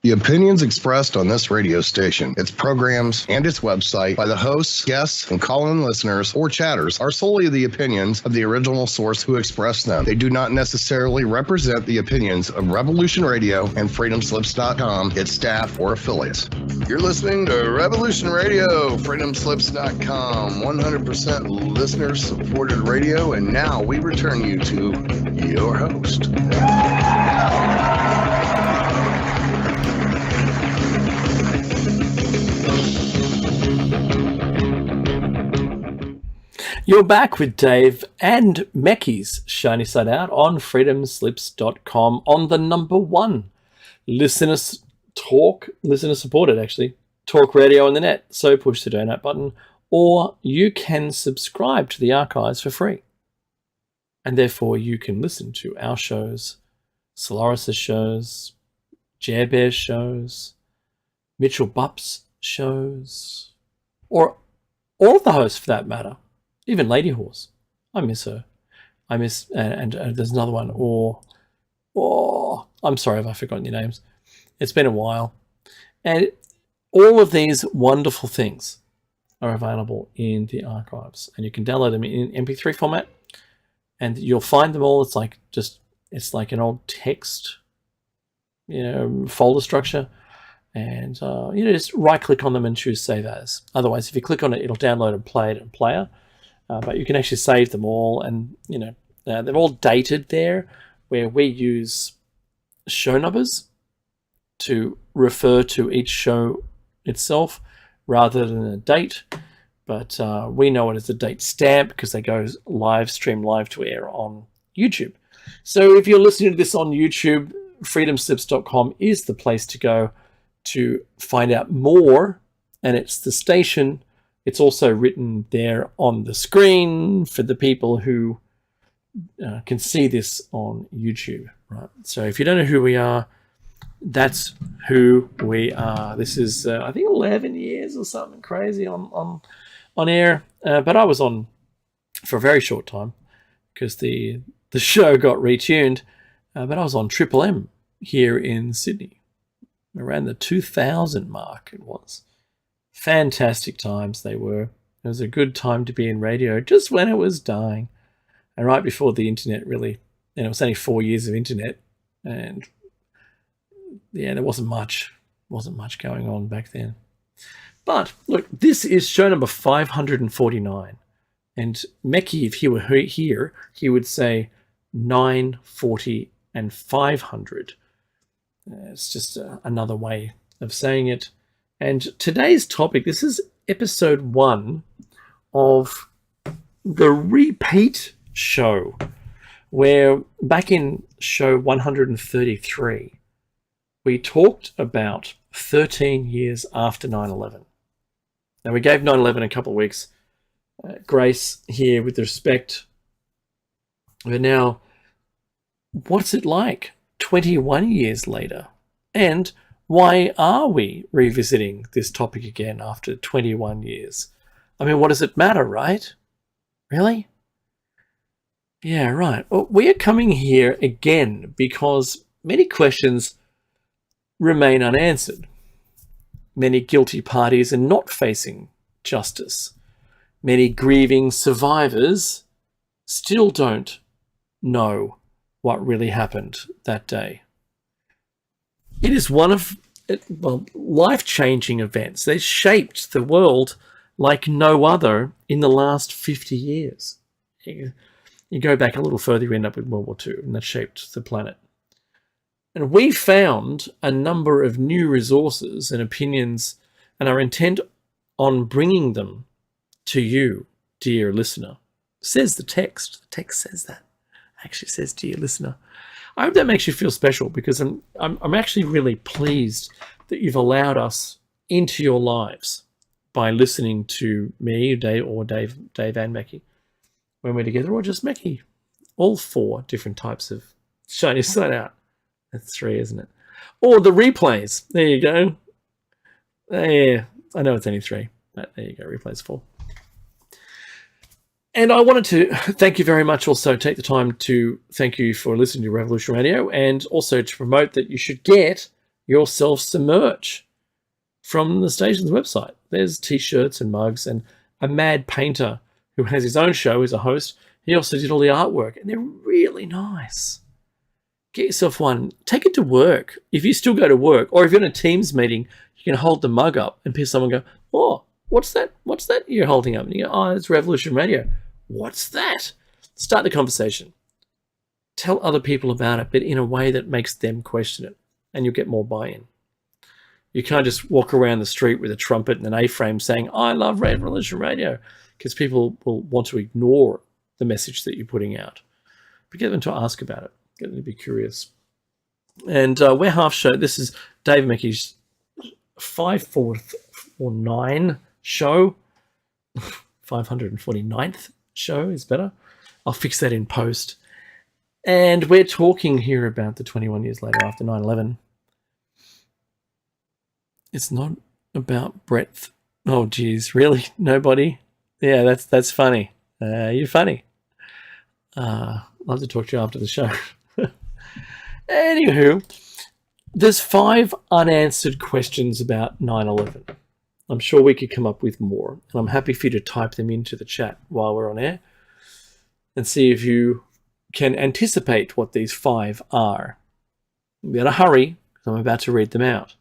The opinions expressed on this radio station, its programs, and its website by the hosts, guests, and call-in listeners or chatters are solely the opinions of the original source who expressed them. They do not necessarily represent the opinions of Revolution Radio and freedomslips.com, its staff, or affiliates. You're listening to Revolution Radio, freedomslips.com, 100% listener-supported radio, and now we return you to your host. You're back with Dave and Meckie's Shiny Side Out on freedomslips.com on the number one listener-supported, actually, talk radio on the net. So push the donate button, or you can subscribe to the archives for free. And therefore you can listen to our shows, Solaris' shows, Jer Bear's shows, Mitchell Bupp's shows, or all of the hosts for that matter. Even Lady Horse. I miss her. And there's another one. Or I'm sorry if I've forgotten your names. It's been a while. And all of these wonderful things are available in the archives. And you can download them in MP3 format. And you'll find them all. It's like an old text, folder structure. And, just right click on them and choose Save As. Otherwise, if you click on it, it'll download and play it in Player. But you can actually save them all, and they're all dated there, where we use show numbers to refer to each show itself rather than a date. But we know it as a date stamp because they go live to air on YouTube. So if you're listening to this on YouTube, freedomslips.com is the place to go to find out more, and it's the station. It's also written there on the screen for the people who can see this on YouTube, right? So if you don't know who we are, that's who we are. This is, I think, 11 years or something crazy on air. But I was on for a very short time because the show got retuned. But I was on Triple M here in Sydney. Around the 2000 mark it was. Fantastic times they were. It was a good time to be in radio just when it was dying. And right before the internet really, it was only 4 years of internet. And yeah, there wasn't much going on back then. But look, this is show number 549. And Meckie, if he were here, he would say 940 and 500. It's just another way of saying it. And today's topic, this is episode 1 of the repeat show, where back in show 133, we talked about 13 years after 9/11. Now, we gave 9/11 a couple of weeks grace here with respect. But now, what's it like 21 years later? And why are we revisiting this topic again after 21 years? I mean, what does it matter, right? Really? Yeah, right. Well, we are coming here again because many questions remain unanswered. Many guilty parties are not facing justice. Many grieving survivors still don't know what really happened that day. It is one of life-changing events. They shaped the world like no other in the last 50 years. You go back a little further, you end up with World War II, and that shaped the planet. And we found a number of new resources and opinions and are intent on bringing them to you, dear listener. Says the text. The text says that. Actually says, dear listener. I hope that makes you feel special because I'm actually really pleased that you've allowed us into your lives by listening to me, Dave and Meckie when we're together, or just Meckie. All 4 different types of Shiny Side Out. That's 3, isn't it? Or the replays. There you go. Yeah, I know it's only 3, but there you go. Replays 4. And I wanted to thank you very much, also take the time to thank you for listening to Revolution Radio, and also to promote that you should get yourself some merch from the station's website. There's t-shirts and mugs, and a mad painter who has his own show as a host. He also did all the artwork, and they're really nice. Get yourself one. Take it to work. If you still go to work, or if you're in a Teams meeting, you can hold the mug up and someone go, "Oh, what's that? What's that you're holding up?" And you go, "Oh, it's Revolution Radio." "What's that?" Start the conversation. Tell other people about it, but in a way that makes them question it, and you'll get more buy-in. You can't just walk around the street with a trumpet and an A-frame saying, "I love Revolution Radio," because people will want to ignore the message that you're putting out. But get them to ask about it. Get them to be curious. And we're half show. This is Dave Mickey's 549 show. 549th show is better. I'll fix that in post. And we're talking here about the 21 years later after 9/11. It's not about breadth. Oh, geez, really? Nobody? Yeah, that's funny. You're funny. Love to talk to you after the show. Anywho, there's 5 unanswered questions about 9/11. I'm sure we could come up with more, and I'm happy for you to type them into the chat while we're on air and see if you can anticipate what these 5 are. You better hurry, because I'm about to read them out.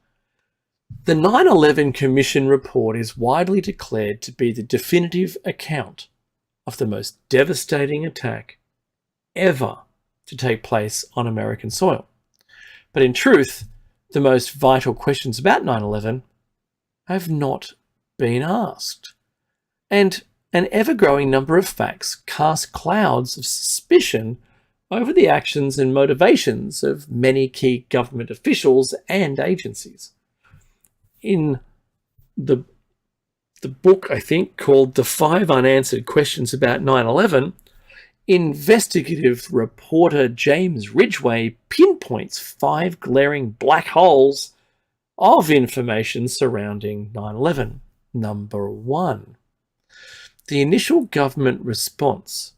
The 9/11 Commission report is widely declared to be the definitive account of the most devastating attack ever to take place on American soil. But in truth, the most vital questions about 9/11 have not been asked. And an ever-growing number of facts cast clouds of suspicion over the actions and motivations of many key government officials and agencies. In the book, I think, called The 5 Unanswered Questions About 9/11, investigative reporter James Ridgway pinpoints 5 glaring black holes of information surrounding 9/11. Number 1, the initial government response.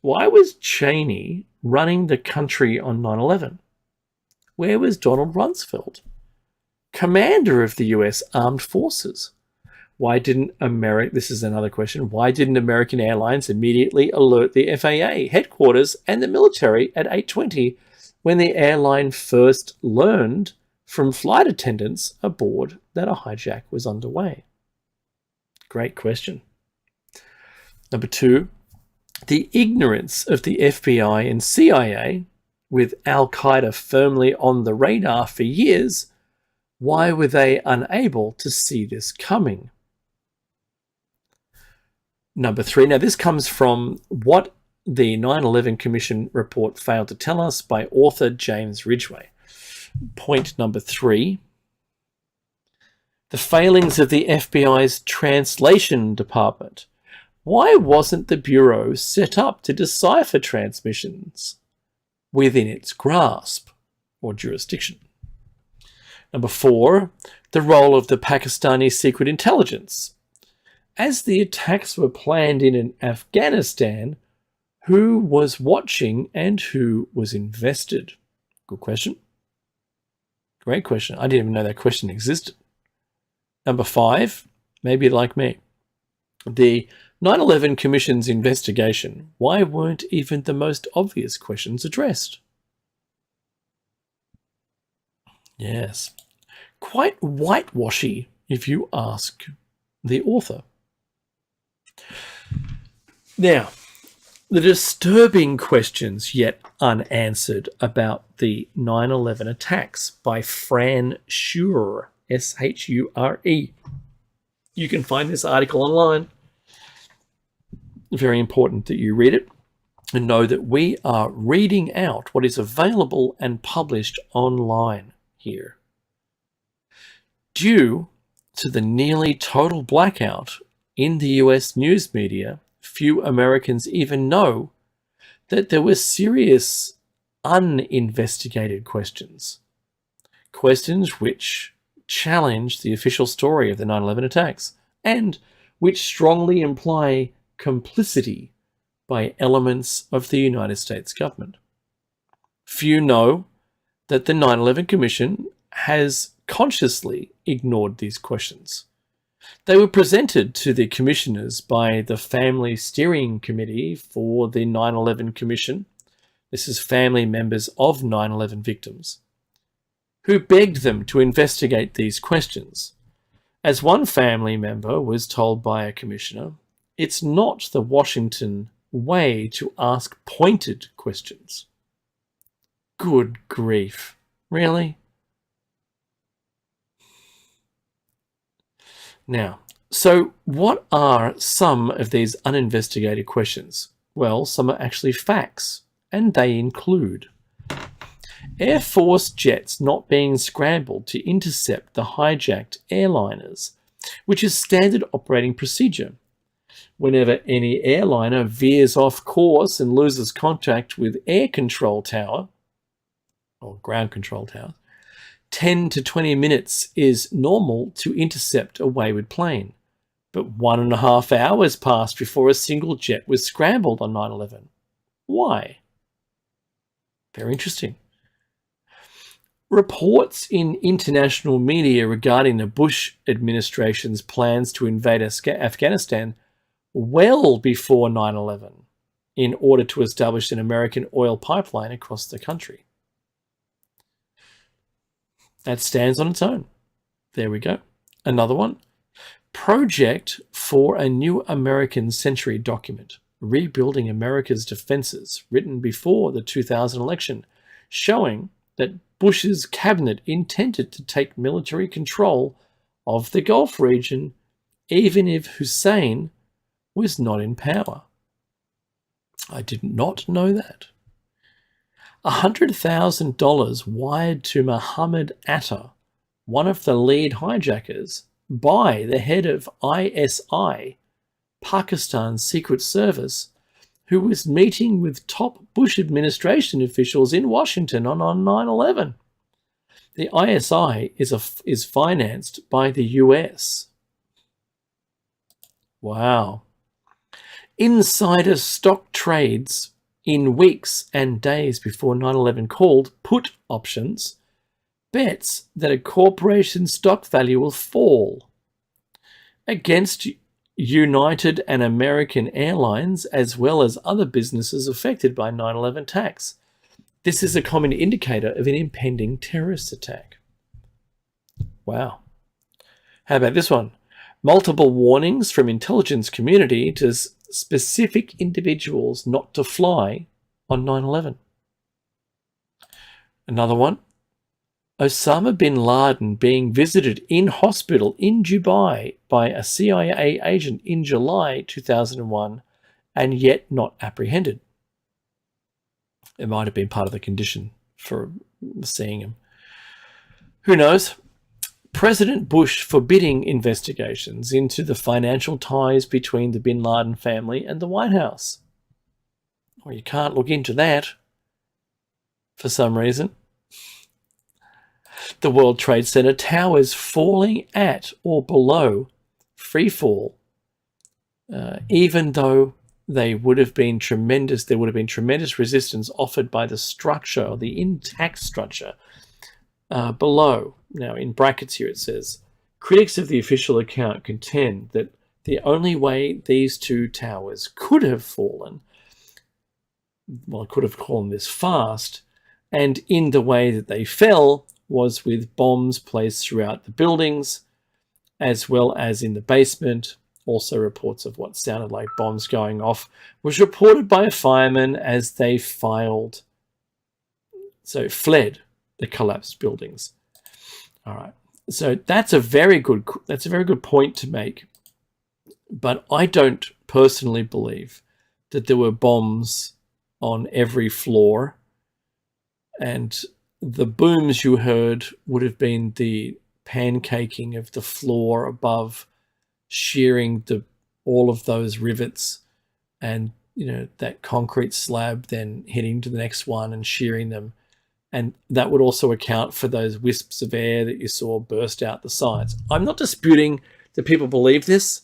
Why was Cheney running the country on 9/11? Where was Donald Rumsfeld, commander of the US Armed Forces? Why didn't this is another question, why didn't American Airlines immediately alert the FAA headquarters and the military at 8:20 when the airline first learned from flight attendants aboard that a hijack was underway? Great question. Number 2, the ignorance of the FBI and CIA, with Al-Qaeda firmly on the radar for years. Why were they unable to see this coming? Number 3, now this comes from What the 9/11 Commission Report Failed to Tell Us by author James Ridgway. Point number 3, the failings of the FBI's translation department. Why wasn't the Bureau set up to decipher transmissions within its grasp or jurisdiction? Number 4, the role of the Pakistani secret intelligence. As the attacks were planned in Afghanistan, who was watching and who was invested? Good question. Great question. I didn't even know that question existed. Number 5, maybe like me. The 9/11 Commission's investigation. Why weren't even the most obvious questions addressed? Yes. Quite whitewashy, if you ask the author. Now, the disturbing questions yet unanswered about the 9/11 attacks by Fran Shure, Shure. You can find this article online. Very important that you read it and know that we are reading out what is available and published online here. Due to the nearly total blackout in the US news media, few Americans even know that there were serious uninvestigated questions. Questions which challenge the official story of the 9/11 attacks and which strongly imply complicity by elements of the United States government. Few know that the 9/11 Commission has consciously ignored these questions. They were presented to the commissioners by the Family Steering Committee for the 9/11 Commission. This is family members of 9/11 victims, who begged them to investigate these questions. As one family member was told by a commissioner, it's not the Washington way to ask pointed questions. Good grief. Really? Now, so what are some of these uninvestigated questions? Well, some are actually facts, and they include Air Force jets not being scrambled to intercept the hijacked airliners, which is standard operating procedure. Whenever any airliner veers off course and loses contact with air control tower, or ground control tower, 10 to 20 minutes is normal to intercept a wayward plane. But 1.5 hours passed before a single jet was scrambled on 9/11. Why? Very interesting. Reports in international media regarding the Bush administration's plans to invade Afghanistan well before 9/11 in order to establish an American oil pipeline across the country. That stands on its own. There we go. Another one. Project for a New American Century document, Rebuilding America's Defenses, written before the 2000 election, showing that Bush's cabinet intended to take military control of the Gulf region, even if Hussein was not in power. I did not know that. $100,000 wired to Mohammed Atta, one of the lead hijackers, by the head of ISI, Pakistan's secret service, who was meeting with top Bush administration officials in Washington on 9/11. The ISI is financed by the US. Wow. Insider stock trades in weeks and days before 9/11 called put options, bets that a corporation's stock value will fall against United and American Airlines, as well as other businesses affected by 9/11 attacks. This is a common indicator of an impending terrorist attack. Wow. How about this one? Multiple warnings from intelligence community to specific individuals not to fly on 9/11. Another one. Osama bin Laden being visited in hospital in Dubai by a CIA agent in July 2001 and yet not apprehended. It might have been part of the condition for seeing him. Who knows? President Bush forbidding investigations into the financial ties between the bin Laden family and the White House. Well, you can't look into that for some reason. The World Trade Center towers falling at or below free fall, even though there would have been tremendous resistance offered by the structure, or the intact structure, below. Now, in brackets here it says, critics of the official account contend that the only way these two towers could have fallen, could have fallen this fast, and in the way that they fell, was with bombs placed throughout the buildings, as well as in the basement. Also reports of what sounded like bombs going off was reported by a fireman as they fled the collapsed buildings. All right. So that's a very good point to make. But I don't personally believe that there were bombs on every floor, and the booms you heard would have been the pancaking of the floor above, shearing all of those rivets, and that concrete slab then hitting to the next one and shearing them. And that would also account for those wisps of air that you saw burst out the sides. I'm not disputing that people believe this.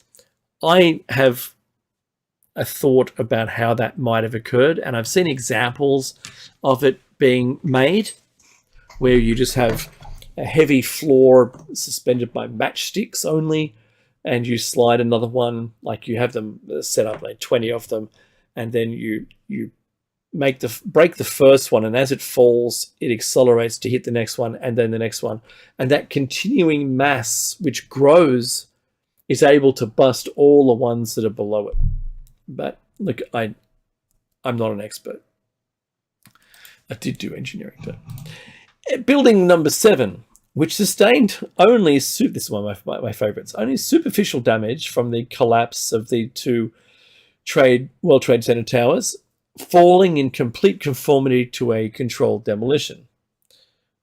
I have a thought about how that might have occurred, and I've seen examples of it being made, where you just have a heavy floor suspended by matchsticks only, and you slide another one, like you have them set up, like 20 of them, and then you break the first one, and as it falls, it accelerates to hit the next one, and then the next one, and that continuing mass which grows is able to bust all the ones that are below it. But look, I'm not an expert. I did do engineering, but building number 7, which sustained only this is one of my favorites, only superficial damage from the collapse of the 2 World Trade Center towers, falling in complete conformity to a controlled demolition.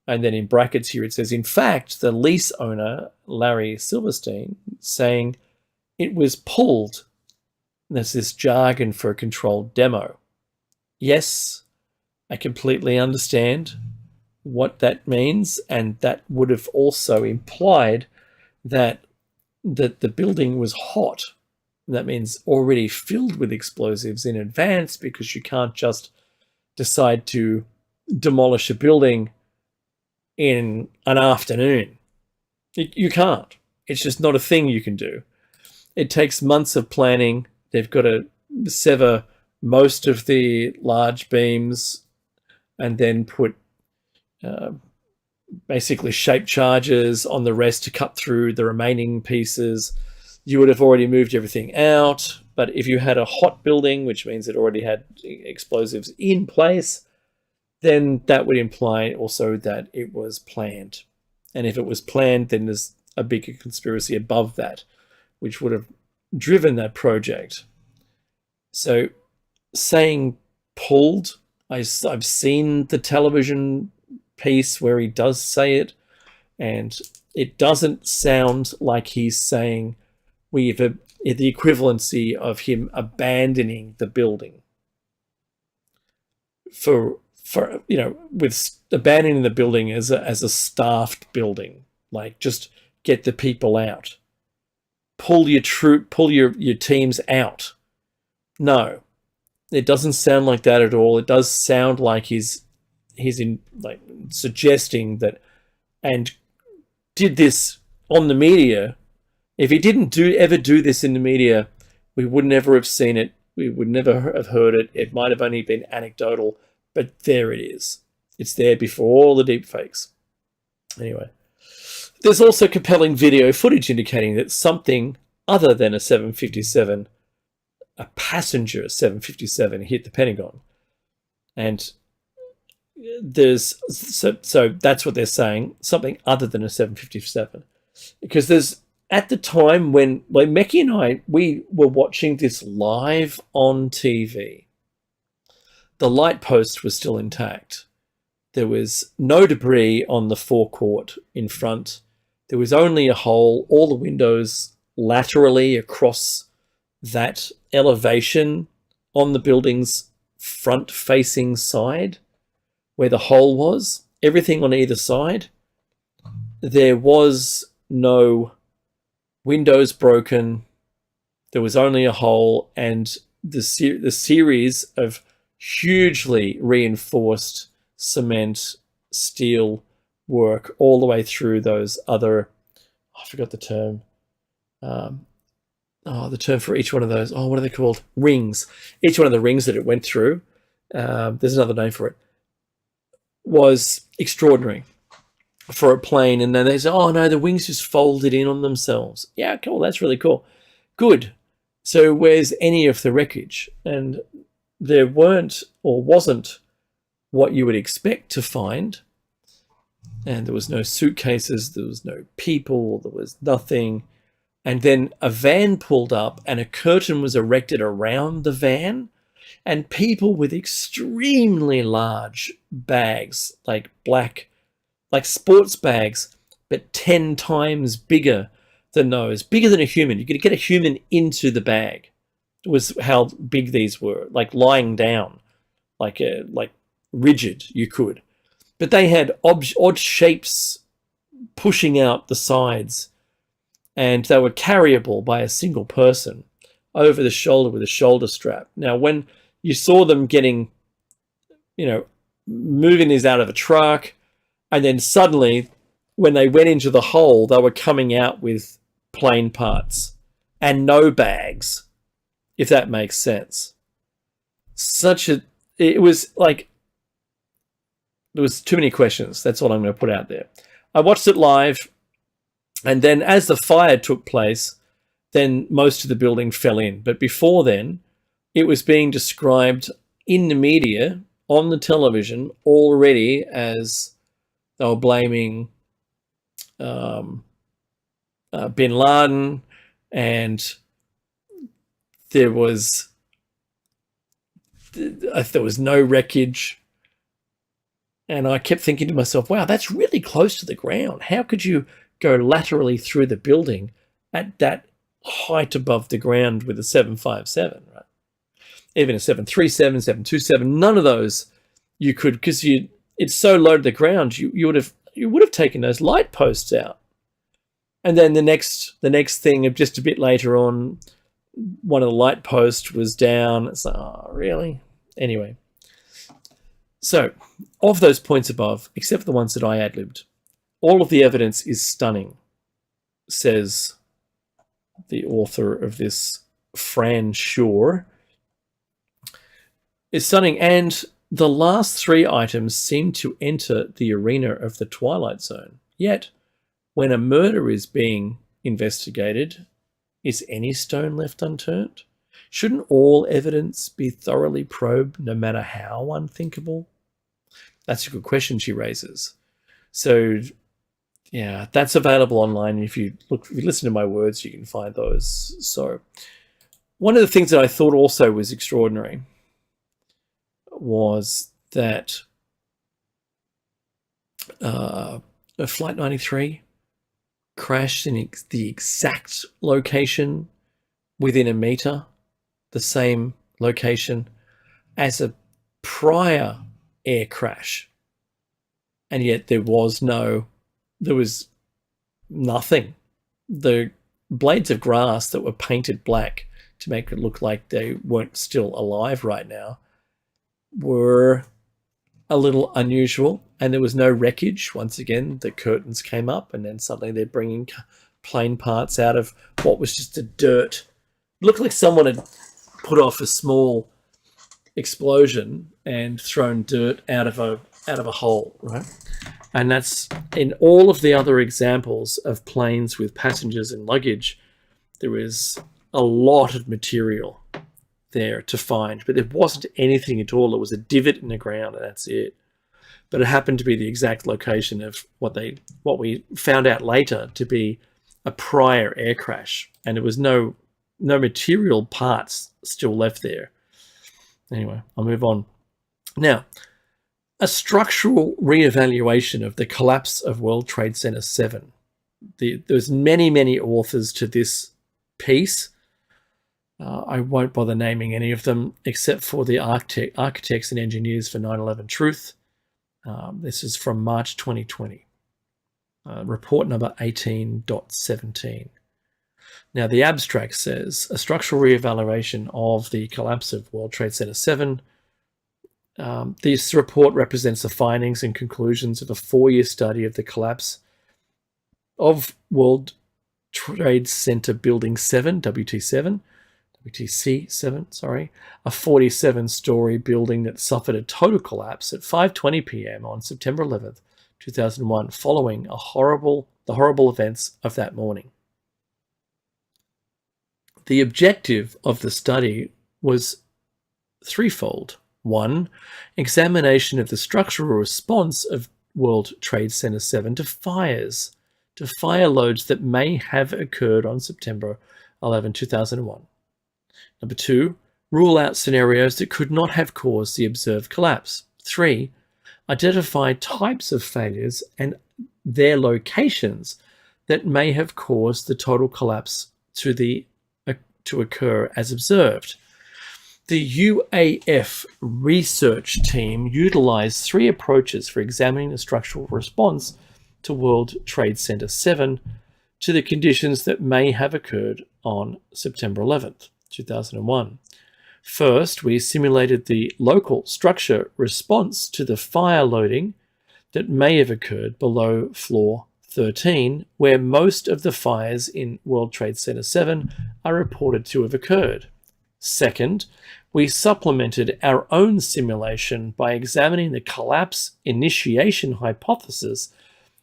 And then in brackets here it says, in fact, the lease owner, Larry Silverstein, saying it was pulled. There's this jargon for a controlled demo. Yes, I completely understand what that means, and that would have also implied that the building was hot. That means already filled with explosives in advance, because you can't just decide to demolish a building in an afternoon. You can't. It's just not a thing you can do. It takes months of planning. They've got to sever most of the large beams and then put basically shape charges on the rest to cut through the remaining pieces. You would have already moved everything out, but if you had a hot building, which means it already had explosives in place, then that would imply also that it was planned. And if it was planned, then there's a bigger conspiracy above that, which would have driven that project. So saying pulled, I've seen the television piece where he does say it, and it doesn't sound like he's saying the equivalency of him abandoning the building for with abandoning the building as a staffed building, like just get the people out, pull your teams out. No, it doesn't sound like that at all. It does sound like he's in, like, suggesting that, and did this on the media. If he didn't ever do this in the media, we would never have seen it. We would never have heard it. It might have only been anecdotal, but there it is. It's there before all the deep fakes. Anyway, there's also compelling video footage indicating that something other than a 757, a passenger 757, hit the Pentagon. And so that's what they're saying, something other than a 757. Because there's, at the time when Mecky and I, we were watching this live on TV, the light post was still intact. There was no debris on the forecourt in front. There was only a hole, all the windows laterally across that elevation on the building's front-facing side where the hole was. Everything on either side. There was no windows broken. There was only a hole, and the series of hugely reinforced cement, steel work all the way through those other, I forgot the term. The term for each one of those. What are they called? Rings. Each one of the rings that it went through, there's another name for it, was extraordinary for a plane. And then they say, oh no, the wings just folded in on themselves. Yeah, cool, that's really cool. Good. So where's any of the wreckage? And there weren't, or wasn't, what you would expect to find. And there was no suitcases, there was no people, there was nothing. And then a van pulled up and a curtain was erected around the van, and people with extremely large bags, like sports bags, but 10 times bigger than those, bigger than a human. You could get a human into the bag. It was how big these were, like lying down, like rigid, you could. But they had odd shapes pushing out the sides, and they were carryable by a single person over the shoulder with a shoulder strap. Now, when you saw them getting, moving these out of a truck, and then suddenly when they went into the hole, they were coming out with plane parts and no bags, if that makes sense. It was like, there was too many questions. That's all I'm going to put out there. I watched it live, and then as the fire took place, then most of the building fell in. But before then, it was being described in the media, on the television, already as they were blaming bin Laden, and there was no wreckage. And I kept thinking to myself, wow, that's really close to the ground. How could you go laterally through the building at that height above the ground with a 757, right? Even a 737, 727, none of those you could, because it's so low to the ground, you would have taken those light posts out. And then the next thing, of just a bit later on, one of the light posts was down. It's like, oh, really? Anyway. So, of those points above, except for the ones that I ad-libbed, all of the evidence is stunning, says the author of this, Fran Shore. It's stunning, and the last three items seem to enter the arena of the Twilight Zone. Yet, when a murder is being investigated, is any stone left unturned? Shouldn't all evidence be thoroughly probed, no matter how unthinkable? That's a good question she raises. So, yeah, that's available online. If you listen to my words, you can find those. So, one of the things that I thought also was extraordinary was that Flight 93 crashed in the exact location within a meter, the same location as a prior air crash. And yet there was nothing. The blades of grass that were painted black to make it look like they weren't still alive right now were a little unusual, and there was no wreckage. Once again, the curtains came up, and then suddenly they're bringing plane parts out of what was just a dirt. It looked like someone had put off a small explosion and thrown dirt out of a hole, right? And that's in all of the other examples of planes with passengers and luggage. There is a lot of material there to find, but there wasn't anything at all. It was a divot in the ground, and that's it. But it happened to be the exact location of what we found out later to be a prior air crash, and there was no material parts still left there. Anyway, I'll move on. Now, a structural reevaluation of the collapse of World Trade Center 7. There's many authors to this piece. I won't bother naming any of them except for the architects and engineers for 9/11 Truth. This is from March 2020. Report number 18.17. Now, the abstract says, a structural reevaluation of the collapse of World Trade Center 7. This report represents the findings and conclusions of a 4-year study of the collapse of World Trade Center Building 7, WTC7, sorry, a 47-story building that suffered a total collapse at 5:20 p.m. on September 11th, 2001, following the horrible events of that morning. The objective of the study was threefold. 1, examination of the structural response of World Trade Center 7 to fires, to fire loads that may have occurred on September 11, 2001. Number 2, rule out scenarios that could not have caused the observed collapse. 3, identify types of failures and their locations that may have caused the total collapse to occur as observed. The UAF research team utilized 3 approaches for examining the structural response to World Trade Center 7 to the conditions that may have occurred on September 11th, 2001. First, we simulated the local structure response to the fire loading that may have occurred below floor 13, where most of the fires in World Trade Center 7 are reported to have occurred. Second, we supplemented our own simulation by examining the collapse initiation hypothesis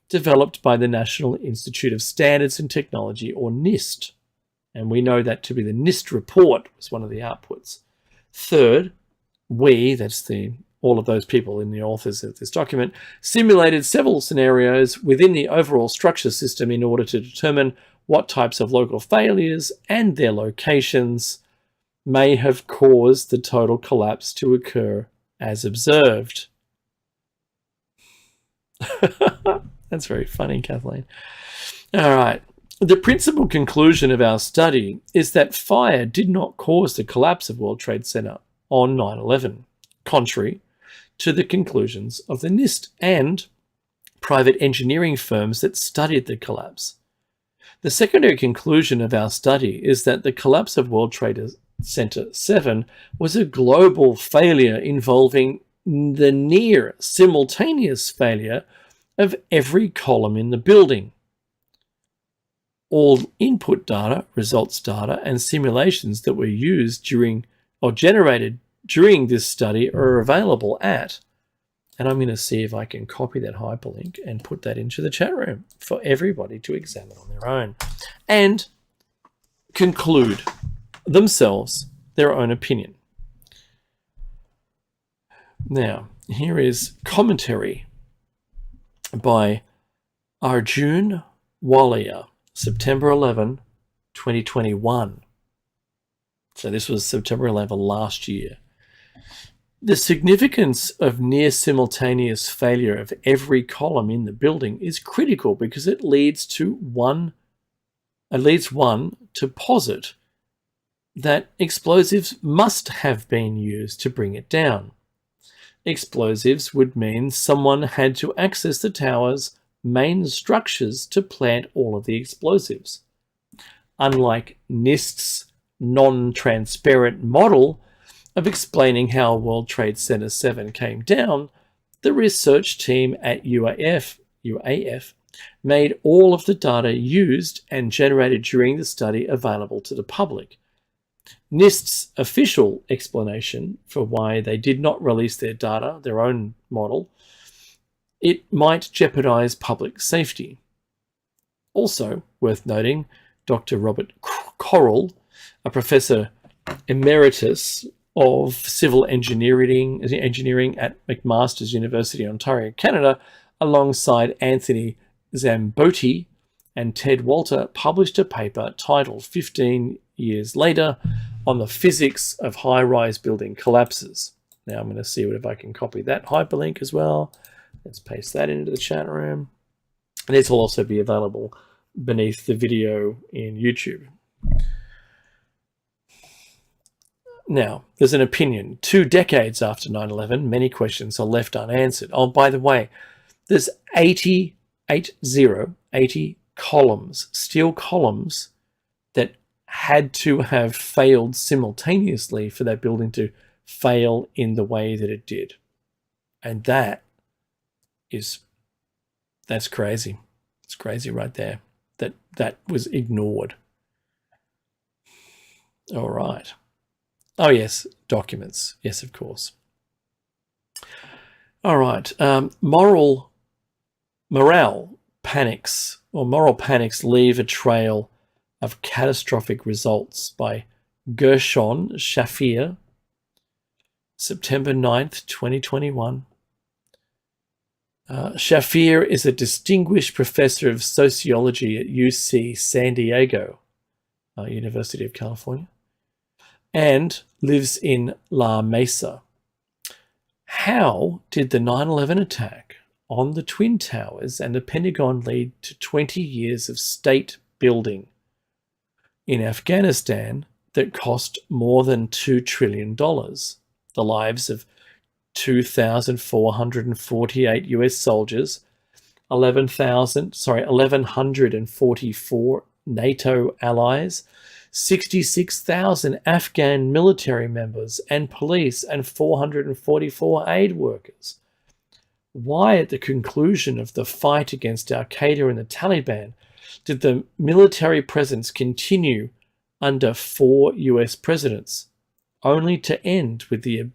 developed by the National Institute of Standards and Technology, or NIST. And we know that to be the NIST report was one of the outputs. Third, we, that's all of those people in the authors of this document, simulated several scenarios within the overall structure system in order to determine what types of local failures and their locations may have caused the total collapse to occur as observed. That's very funny, Kathleen. All right. The principal conclusion of our study is that fire did not cause the collapse of World Trade Center on 9/11, contrary to the conclusions of the NIST and private engineering firms that studied the collapse. The secondary conclusion of our study is that the collapse of World Trade Center 7 was a global failure involving the near simultaneous failure of every column in the building. All input data, results data, and simulations that were used during or generated during this study are available at, and I'm going to see if I can copy that hyperlink and put that into the chat room for everybody to examine on their own and conclude themselves their own opinion. Now, here is commentary by Arjun Walia, September 11, 2021. So this was September 11 last year. The significance of near simultaneous failure of every column in the building is critical because it leads one to posit that explosives must have been used to bring it down. Explosives would mean someone had to access the tower's main structures to plant all of the explosives. Unlike NIST's non-transparent model of explaining how World Trade Center 7 came down, the research team at UAF made all of the data used and generated during the study available to the public. NIST's official explanation for why they did not release their data, their own model, it might jeopardize public safety. Also worth noting, Dr. Robert Correll, a professor emeritus of civil engineering at McMaster's University, Ontario, Canada, alongside Anthony Zambotti and Ted Walter, published a paper titled 15 Years Later on the Physics of High-Rise Building Collapses. Now I'm going to see if I can copy that hyperlink as well. Let's paste that into the chat room. And this will also be available beneath the video in YouTube. Now, there's an opinion. 2 decades after 9/11, many questions are left unanswered. Oh, by the way, there's 80 columns, steel columns, that had to have failed simultaneously for that building to fail in the way that it did. And that's crazy. It's crazy right there. That was ignored. All right. Oh, yes, documents. Yes, of course. All right. Moral panics leave a trail of catastrophic results by Gershon Shafir, September 9th, 2021. Shafir is a distinguished professor of sociology at UC San Diego, University of California, and lives in La Mesa. How did the 9/11 attack on the Twin Towers and the Pentagon lead to 20 years of state building in Afghanistan that cost more than $2 trillion, the lives of 2,448 US soldiers, 1,144 NATO allies, 66,000 Afghan military members and police, and 444 aid workers? Why, at the conclusion of the fight against Al-Qaeda and the Taliban, did the military presence continue under 4 US presidents, only to end with the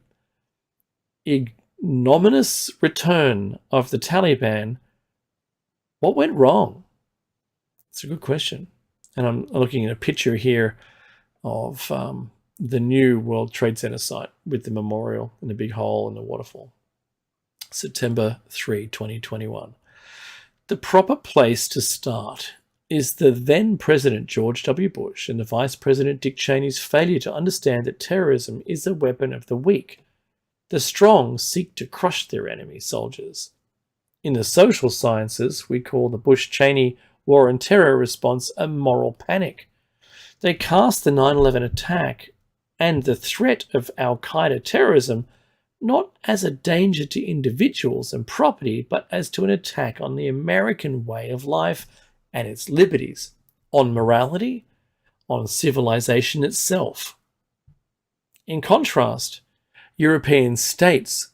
ignominious return of the Taliban? What went wrong? It's a good question. And I'm looking at a picture here of the new World Trade Center site with the memorial and the big hole and the waterfall. September 3, 2021. The proper place to start is the then President George W. Bush and the Vice President Dick Cheney's failure to understand that terrorism is a weapon of the weak. The strong seek to crush their enemy soldiers. In the social sciences, we call the Bush-Cheney war on terror response a moral panic. They cast the 9/11 attack and the threat of Al-Qaeda terrorism not as a danger to individuals and property, but as to an attack on the American way of life and its liberties, on morality, on civilization itself. In contrast, European states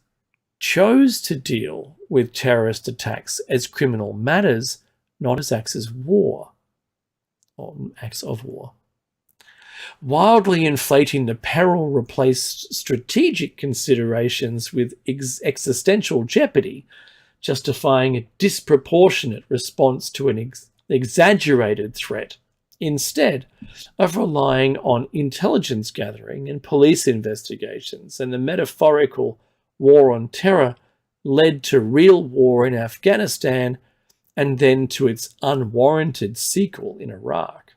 chose to deal with terrorist attacks as criminal matters, not as acts of war. Wildly inflating the peril replaced strategic considerations with existential jeopardy, justifying a disproportionate response to an exaggerated threat, instead of relying on intelligence gathering and police investigations. And the metaphorical war on terror led to real war in Afghanistan and then to its unwarranted sequel in Iraq.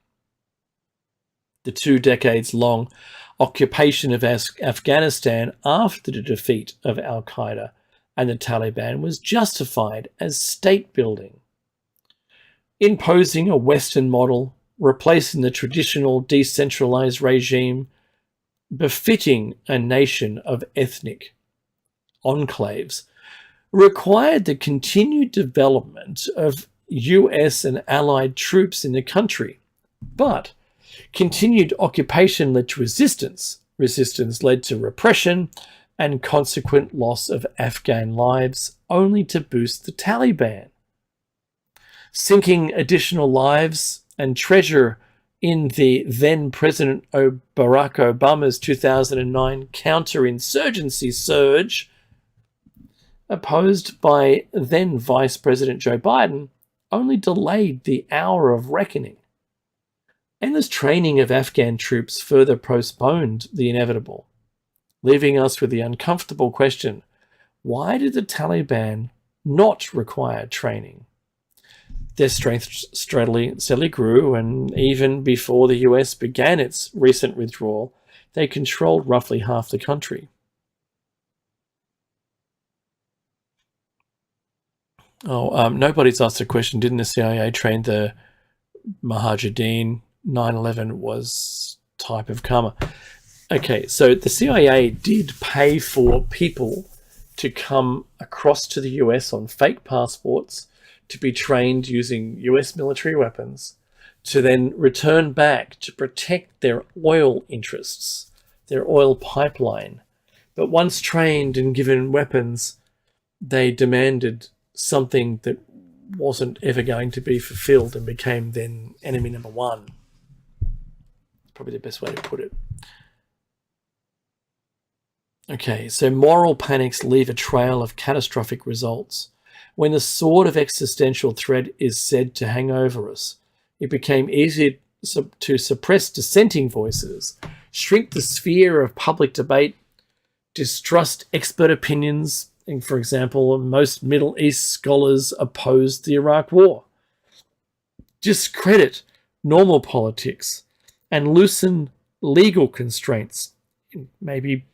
The 2 decades-long occupation of Afghanistan after the defeat of Al-Qaeda and the Taliban was justified as state building, imposing a Western model, replacing the traditional decentralized regime, befitting a nation of ethnic enclaves, required the continued development of US and allied troops in the country, but continued occupation led to resistance. Resistance led to repression and consequent loss of Afghan lives, only to boost the Taliban. Sinking additional lives and treasure in the then President Barack Obama's 2009 counterinsurgency surge, opposed by then Vice President Joe Biden, only delayed the hour of reckoning. Endless training of Afghan troops further postponed the inevitable, leaving us with the uncomfortable question, why did the Taliban not require training? Their strength steadily grew, and even before the US began its recent withdrawal, they controlled roughly half the country. Nobody's asked a question, didn't the CIA train the Mujahideen? 9/11 was type of karma. Okay, so the CIA did pay for people to come across to the US on fake passports to be trained using US military weapons, to then return back to protect their oil interests, their oil pipeline. But once trained and given weapons, they demanded something that wasn't ever going to be fulfilled and became then enemy number one. Probably the best way to put it. Okay, so moral panics leave a trail of catastrophic results. When the sword of existential threat is said to hang over us, it became easier to suppress dissenting voices, shrink the sphere of public debate, distrust expert opinions. And for example, most Middle East scholars opposed the Iraq War, discredit normal politics, and loosen legal constraints. Maybe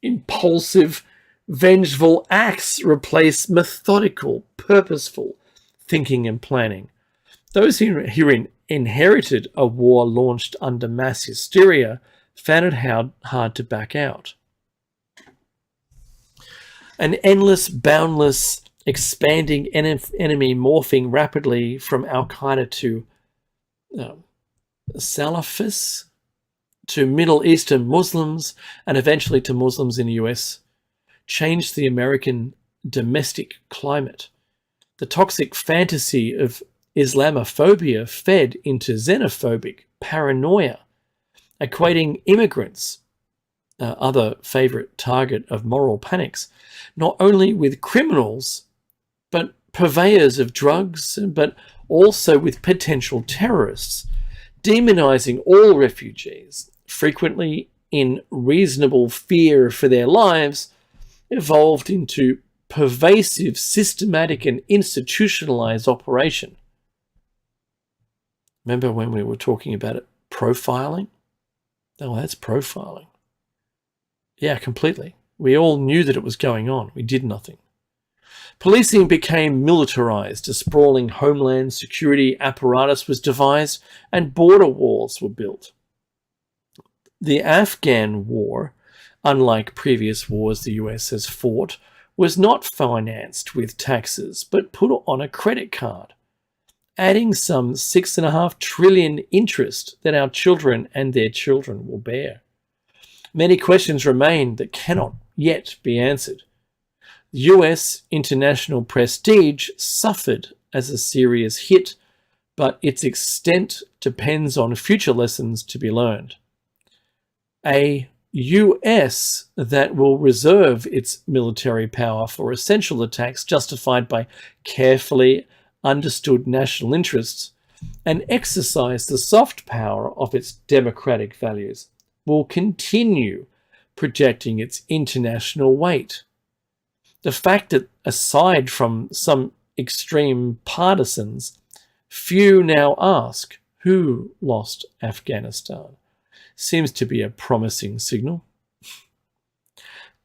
impulsive, vengeful acts replace methodical, purposeful thinking and planning. Those who inherited a war launched under mass hysteria found it hard to back out. An endless, boundless, expanding enemy morphing rapidly from Al-Qaeda to Salafists, to Middle Eastern Muslims, and eventually to Muslims in the US, changed the American domestic climate. The toxic fantasy of Islamophobia fed into xenophobic paranoia, equating immigrants, other favourite target of moral panics, not only with criminals, but purveyors of drugs, but also with potential terrorists, demonising all refugees, frequently in reasonable fear for their lives, evolved into pervasive, systematic and institutionalised operation. Remember when we were talking about it? Profiling? Oh, that's profiling. Yeah, completely. We all knew that it was going on. We did nothing. Policing became militarized. A sprawling homeland security apparatus was devised and border walls were built. The Afghan war, unlike previous wars the US has fought, was not financed with taxes but put on a credit card, adding some $6.5 trillion interest that our children and their children will bear. Many questions remain that cannot yet be answered. US international prestige suffered as a serious hit, but its extent depends on future lessons to be learned. A US that will reserve its military power for essential attacks justified by carefully understood national interests and exercise the soft power of its democratic values will continue projecting its international weight. The fact that, aside from some extreme partisans, few now ask who lost Afghanistan seems to be a promising signal.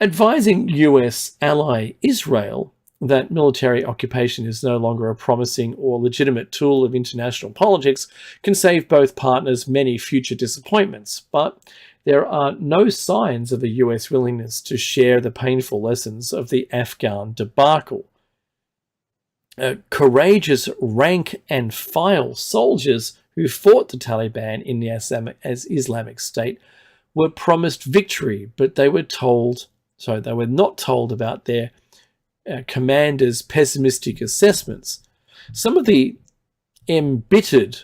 Advising US ally Israel that military occupation is no longer a promising or legitimate tool of international politics can save both partners many future disappointments, but there are no signs of the US willingness to share the painful lessons of the Afghan debacle. Courageous rank and file soldiers who fought the Taliban in the Islamic State were promised victory, but they were not told about their commanders' pessimistic assessments. Some of the embittered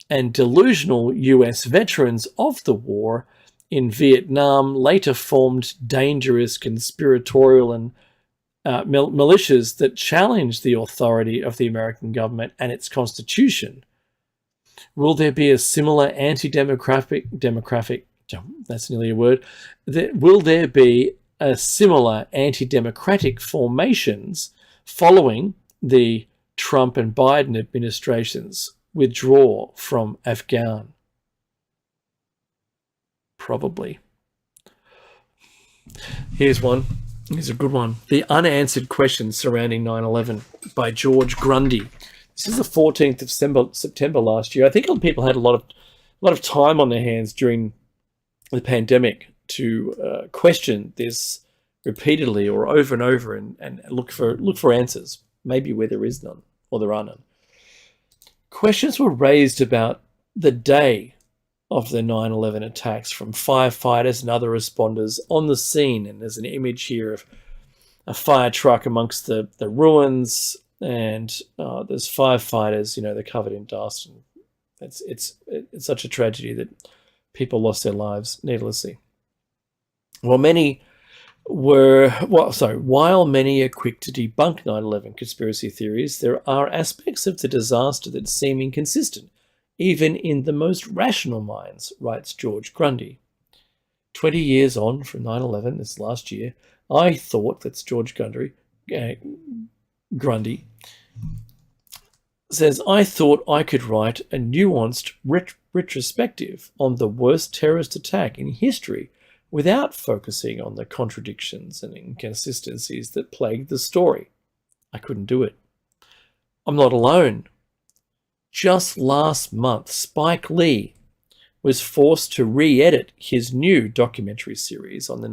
and delusional US veterans of the war in Vietnam later formed dangerous conspiratorial and militias that challenged the authority of the American government and its constitution. Will there be a similar will there be a similar anti-democratic formations following the Trump and Biden administrations withdraw from Afghan? Probably. Here's one. Here's a good one. The Unanswered Questions Surrounding 9/11 by George Grundy. This is the 14th of September last year. I think people had a lot of time on their hands during the pandemic to question this repeatedly or over and over and look for answers, maybe where there is none or there are none. Questions were raised about the day of the 9/11 attacks from firefighters and other responders on the scene. And there's an image here of a fire truck amongst the ruins, and there's firefighters, they're covered in dust. And it's such a tragedy that people lost their lives needlessly. While many are quick to debunk 9/11 conspiracy theories, there are aspects of the disaster that seem inconsistent, even in the most rational minds, writes George Grundy. 20 years on from 9/11, this last year, I thought, that's George Grundy, says, I thought I could write a nuanced retrospective on the worst terrorist attack in history without focusing on the contradictions and inconsistencies that plagued the story. I couldn't do it. I'm not alone. Just last month, Spike Lee was forced to re-edit his new documentary series on the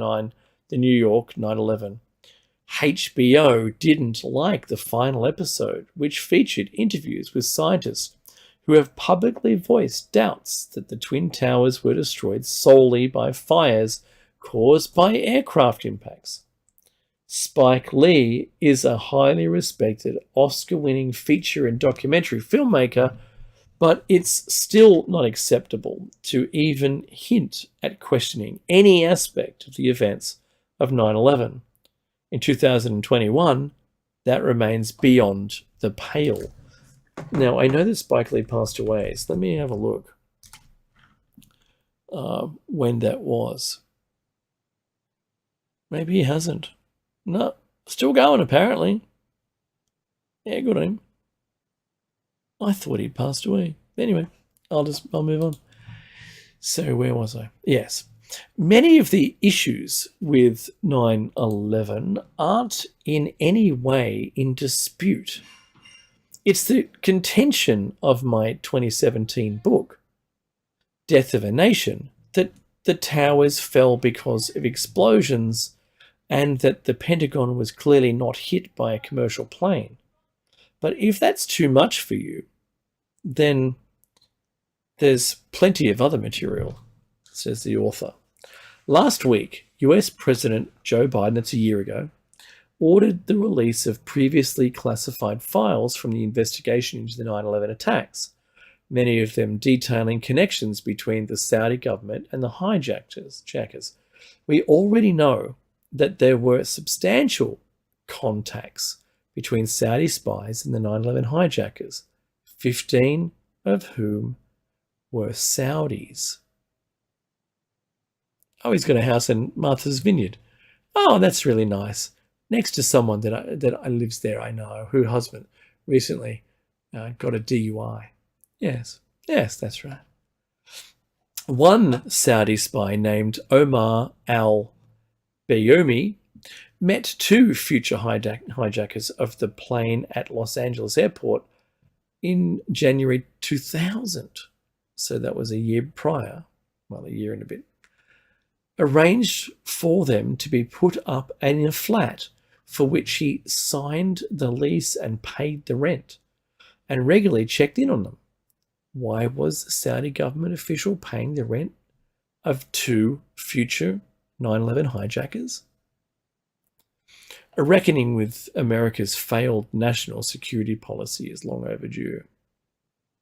New York 9/11. HBO didn't like the final episode, which featured interviews with scientists who have publicly voiced doubts that the Twin Towers were destroyed solely by fires caused by aircraft impacts. Spike Lee is a highly respected Oscar-winning feature and documentary filmmaker, but it's still not acceptable to even hint at questioning any aspect of the events of 9/11. In 2021, that remains beyond the pale. Now, I know that Spike Lee passed away, so let me have a look when that was. Maybe he hasn't. No, still going apparently. Yeah, good on him. I thought he'd passed away. Anyway, I'll move on. So where was I? Yes. Many of the issues with 9/11 aren't in any way in dispute. It's the contention of my 2017 book, Death of a Nation, that the towers fell because of explosions and that the Pentagon was clearly not hit by a commercial plane. But if that's too much for you, then there's plenty of other material, says the author. Last week, US President Joe Biden, that's a year ago, ordered the release of previously classified files from the investigation into the 9/11 attacks, many of them detailing connections between the Saudi government and the hijackers. We already know that there were substantial contacts between Saudi spies and the 9/11 hijackers, 15 of whom were Saudis. Oh, he's got a house in Martha's Vineyard. Oh, that's really nice. Next to someone that lives there, I know, whose husband recently got a DUI. Yes, that's right. One Saudi spy named Omar al-Bayoumi met two future hijackers of the plane at Los Angeles airport in January 2000. So that was a year prior, well, a year and a bit. Arranged for them to be put up in a flat for which he signed the lease and paid the rent and regularly checked in on them. Why was the Saudi government official paying the rent of two future 9/11 hijackers? A reckoning with America's failed national security policy is long overdue.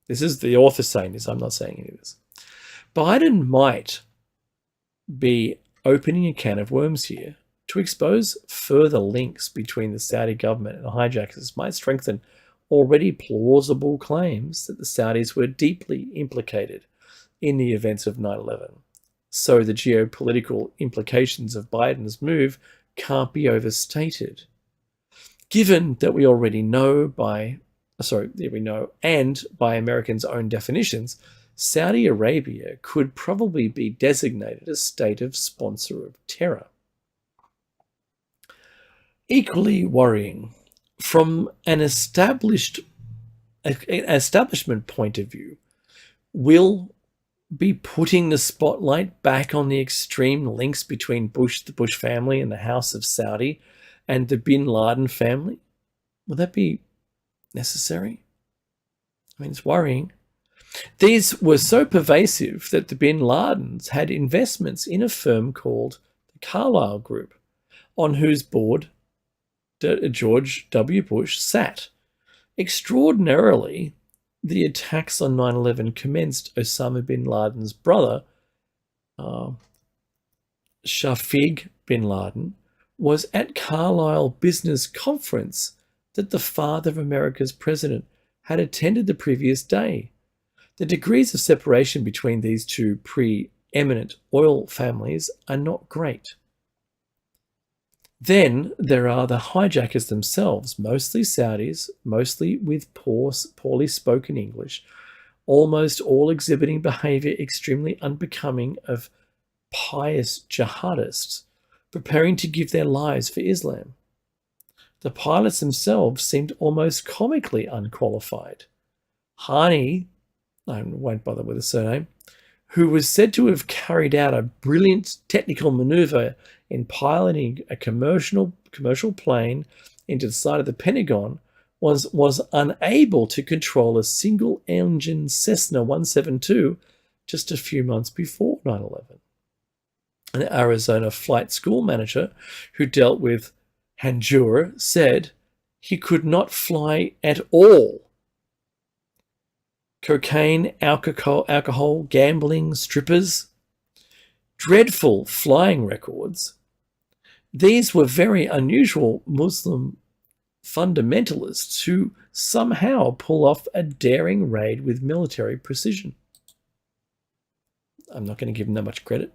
This is the author saying this. I'm not saying any of this. Biden might be opening a can of worms here to expose further links between the Saudi government and the hijackers might strengthen already plausible claims that the Saudis were deeply implicated in the events of 9/11. So the geopolitical implications of Biden's move can't be overstated. Given that we already know and by Americans' own definitions, Saudi Arabia could probably be designated a state of sponsor of terror. Equally worrying, from an establishment point of view, will be putting the spotlight back on the extreme links between the Bush family and the House of Saudi and the bin Laden family. Will that be necessary? I mean, it's worrying. These were so pervasive that the bin Ladens had investments in a firm called the Carlyle Group, on whose board George W. Bush sat. Extraordinarily, the attacks on 9/11 commenced Osama bin Laden's brother, Shafiq bin Laden, was at Carlyle Business Conference that the father of America's president had attended the previous day. The degrees of separation between these two preeminent oil families are not great. Then there are the hijackers themselves, mostly Saudis, mostly with poorly spoken English, almost all exhibiting behavior extremely unbecoming of pious jihadists, preparing to give their lives for Islam. The pilots themselves seemed almost comically unqualified. Hani, I won't bother with a surname, who was said to have carried out a brilliant technical maneuver in piloting a commercial plane into the side of the Pentagon, was unable to control a single-engine Cessna 172 just a few months before 9/11. An Arizona flight school manager who dealt with Hanjour said he could not fly at all. Cocaine, alcohol, gambling, strippers, dreadful flying records. These were very unusual Muslim fundamentalists who somehow pull off a daring raid with military precision. I'm not going to give them that much credit.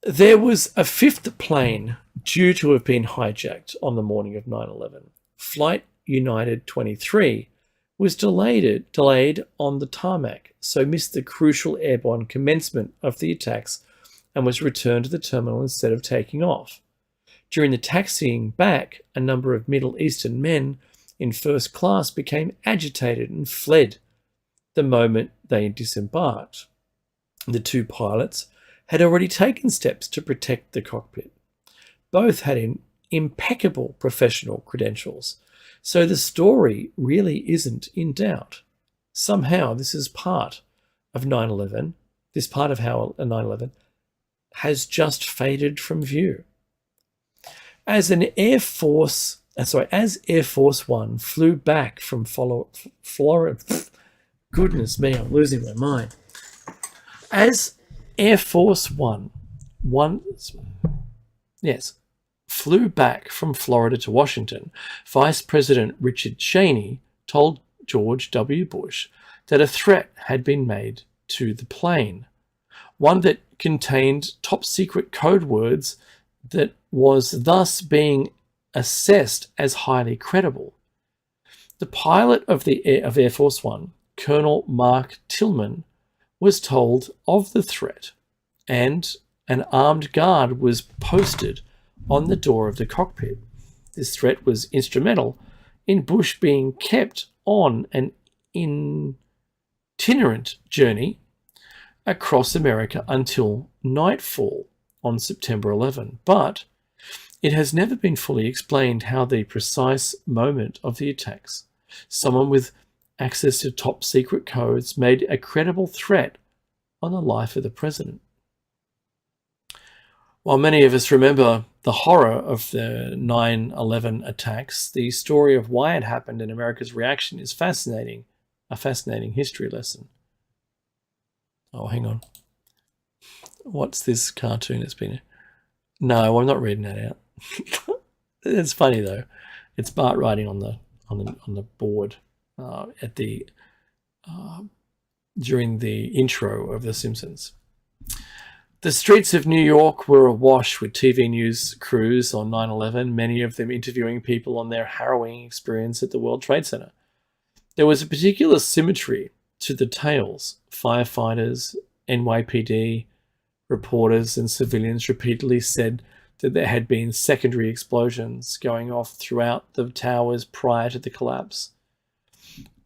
There was a fifth plane due to have been hijacked on the morning of 9/11. Flight United 23 was delayed on the tarmac, so missed the crucial airborne commencement of the attacks and was returned to the terminal instead of taking off. During the taxiing back, a number of Middle Eastern men in first class became agitated and fled the moment they disembarked. The two pilots had already taken steps to protect the cockpit. Both had impeccable professional credentials, so the story really isn't in doubt. Somehow this is part of 9/11. This part of how 9/11 has just faded from view. As Air Force One flew back from Florida, goodness me, I'm losing my mind. As Air Force One flew back from Florida to Washington, Vice President Richard Cheney told George W. Bush that a threat had been made to the plane, one that contained top-secret code words that was thus being assessed as highly credible. The pilot of Air Force One, Colonel Mark Tillman, was told of the threat, and an armed guard was posted on the door of the cockpit. This threat was instrumental in Bush being kept on an itinerant journey across America until nightfall on September 11. But it has never been fully explained how the precise moment of the attacks, someone with access to top secret codes, made a credible threat on the life of the president. While many of us remember the horror of the 9/11 attacks, the story of why it happened and America's reaction is fascinating, a fascinating history lesson. Oh, hang on. What's this cartoon that's been... No, I'm not reading that out. It's funny though. It's Bart writing on the board during the intro of The Simpsons. The streets of New York were awash with TV news crews on 9/11, many of them interviewing people on their harrowing experience at the World Trade Center. There was a particular symmetry to the tales. Firefighters, NYPD, reporters and civilians repeatedly said that there had been secondary explosions going off throughout the towers prior to the collapse.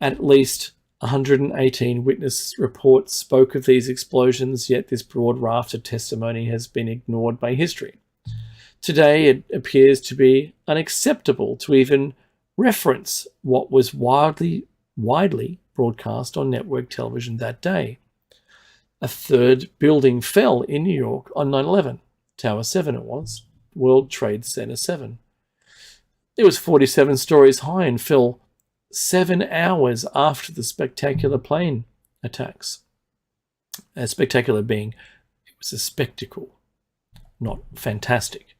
At least 118 witness reports spoke of these explosions, yet this broad raft of testimony has been ignored by history. Today, it appears to be unacceptable to even reference what was widely broadcast on network television that day. A third building fell in New York on 9/11. Tower 7 it was, World Trade Center 7. It was 47 stories high and fell 7 hours after the spectacular plane attacks. Spectacular being, it was a spectacle, not fantastic.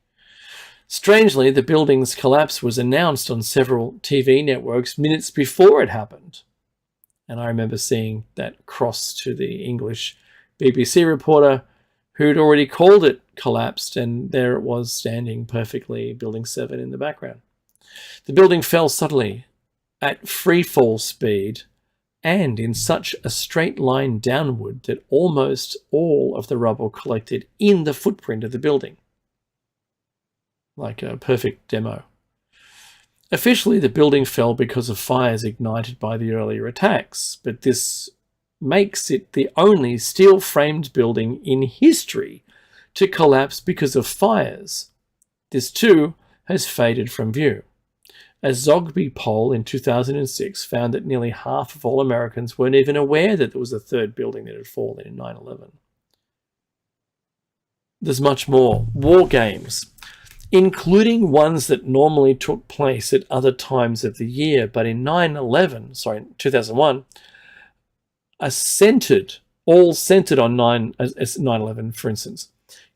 Strangely, the building's collapse was announced on several TV networks minutes before it happened. And I remember seeing that cross to the English BBC reporter who'd already called it collapsed, and there it was standing perfectly, Building 7 in the background. The building fell suddenly, at free fall speed, and in such a straight line downward that almost all of the rubble collected in the footprint of the building. Like a perfect demo. Officially, the building fell because of fires ignited by the earlier attacks, but this makes it the only steel-framed building in history to collapse because of fires. This too has faded from view. A Zogby poll in 2006 found that nearly half of all Americans weren't even aware that there was a third building that had fallen in 9/11. There's much more. War games. including ones that normally took place at other times of the year. But in 2001, all centered on 9/11, for instance,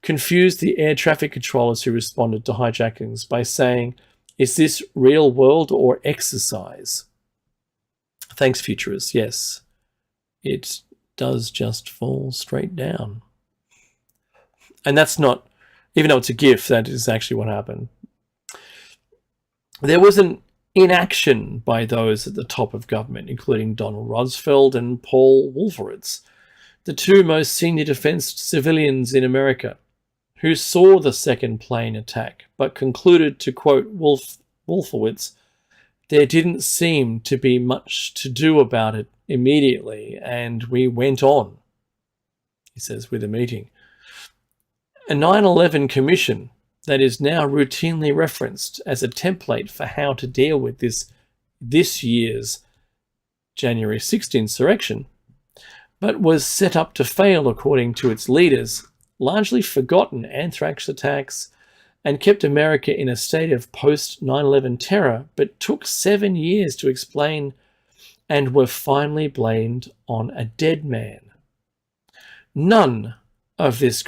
confused the air traffic controllers who responded to hijackings by saying, "Is this real world or exercise?" Thanks, futurists. Yes, it does just fall straight down. And that's not, even though it's a GIF, that is actually what happened. There was an inaction by those at the top of government, including Donald Rumsfeld and Paul Wolfowitz, the two most senior defense civilians in America, who saw the second plane attack, but concluded, to quote Wolfowitz, "There didn't seem to be much to do about it immediately, and we went on," he says, with a meeting. A 9/11 commission that is now routinely referenced as a template for how to deal with this year's January 6th insurrection, but was set up to fail according to its leaders, largely forgotten anthrax attacks, and kept America in a state of post-9/11 terror, but took 7 years to explain and were finally blamed on a dead man. None of this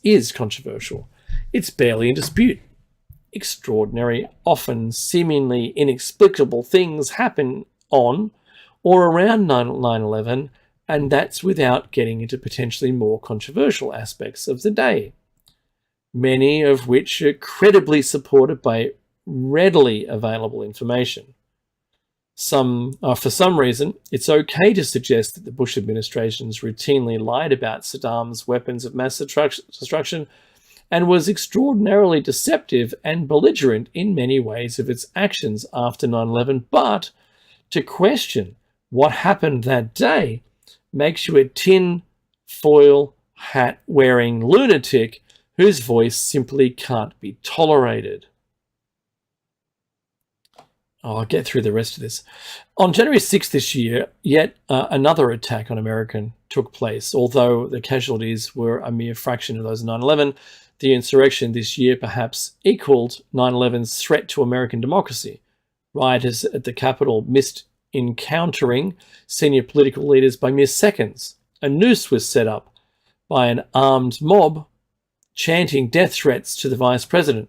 is controversial. It's barely in dispute. Extraordinary, often seemingly inexplicable things happen on or around 9/11, and that's without getting into potentially more controversial aspects of the day, many of which are credibly supported by readily available information. For some reason, it's okay to suggest that the Bush administrations routinely lied about Saddam's weapons of mass destruction and was extraordinarily deceptive and belligerent in many ways of its actions after 9/11, but to question what happened that day makes you a tin foil hat wearing lunatic whose voice simply can't be tolerated. I'll get through the rest of this. On January 6th this year, yet another attack on America took place. Although the casualties were a mere fraction of those of 9/11, the insurrection this year perhaps equaled 9/11's threat to American democracy. Rioters at the Capitol missed encountering senior political leaders by mere seconds. A noose was set up by an armed mob chanting death threats to the vice president.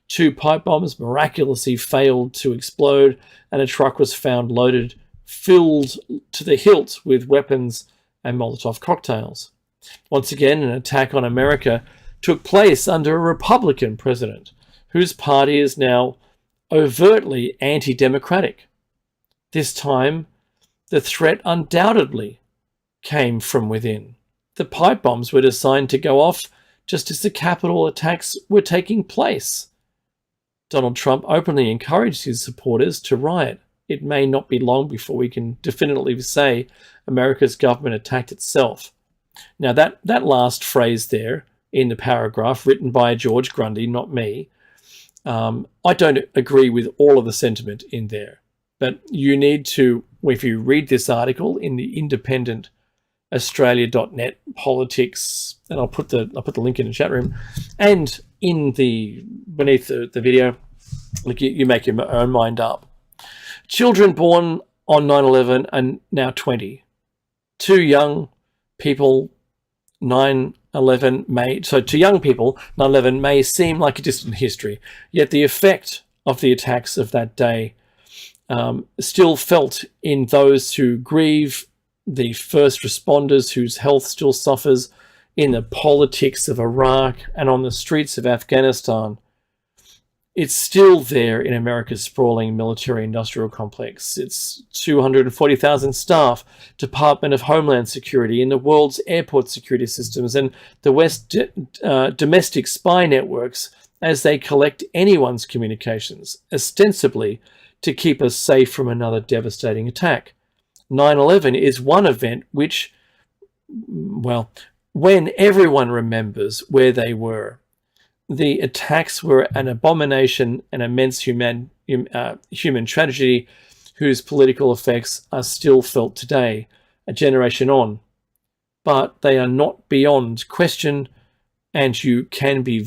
2 pipe bombs miraculously failed to explode, and a truck was found filled to the hilt with weapons and Molotov cocktails. Once again, an attack on America took place under a Republican president, whose party is now overtly anti-democratic. This time, the threat undoubtedly came from within. The pipe bombs were designed to go off just as the Capitol attacks were taking place. Donald Trump openly encouraged his supporters to riot. It may not be long before we can definitively say America's government attacked itself. Now, that last phrase there in the paragraph, written by George Grundy, not me, I don't agree with all of the sentiment in there. But you need to, if you read this article in the independent Australia.net politics, and I'll put the link in the chat room, and beneath the video, look, you make your own mind up. Children born on 9/11 are now 20. 2 young people, 9/11 may seem like a distant history, yet the effect of the attacks of that day still felt in those who grieve, the first responders whose health still suffers, in the politics of Iraq and on the streets of Afghanistan. It's still there in America's sprawling military-industrial complex. Its 240,000 staff, Department of Homeland Security, in the world's airport security systems, and the West domestic spy networks as they collect anyone's communications, ostensibly to keep us safe from another devastating attack. 9/11 is one event which, well, when everyone remembers where they were, the attacks were an abomination, an immense human tragedy whose political effects are still felt today, a generation on. But they are not beyond question and you can be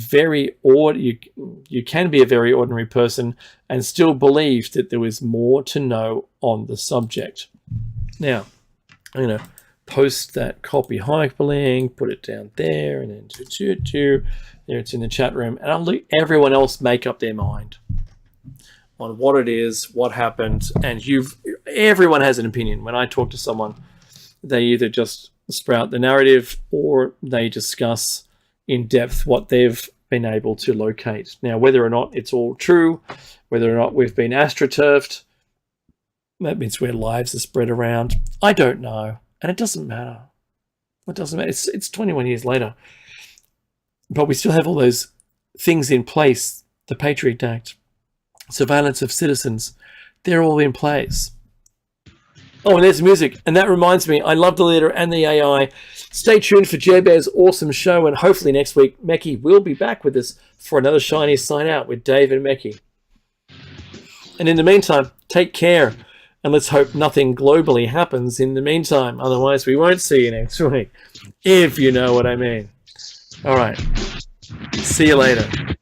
you can be a very ordinary person and still believe that there is more to know on the subject. Now, I'm going to post that copy hyperlink, put it down there, and then there it's in the chat room, and I'll let everyone else make up their mind on what it is, what happened, and everyone has an opinion. When I talk to someone, they either just sprout the narrative or they discuss in depth what they've been able to locate. Now, whether or not it's all true, whether or not we've been astroturfed, that means where lives are spread around, I don't know, and it doesn't matter. It doesn't matter. It's 21 years later, but we still have all those things in place. The Patriot Act, surveillance of citizens, they're all in place. Oh, and there's music. And that reminds me, I love the leader and the AI. Stay tuned for Jerbear's awesome show. And hopefully next week, Mekki will be back with us for another Shiny Sign Out with Dave and Mekki. And in the meantime, take care. And let's hope nothing globally happens in the meantime. Otherwise, we won't see you next week. If you know what I mean. All right. See you later.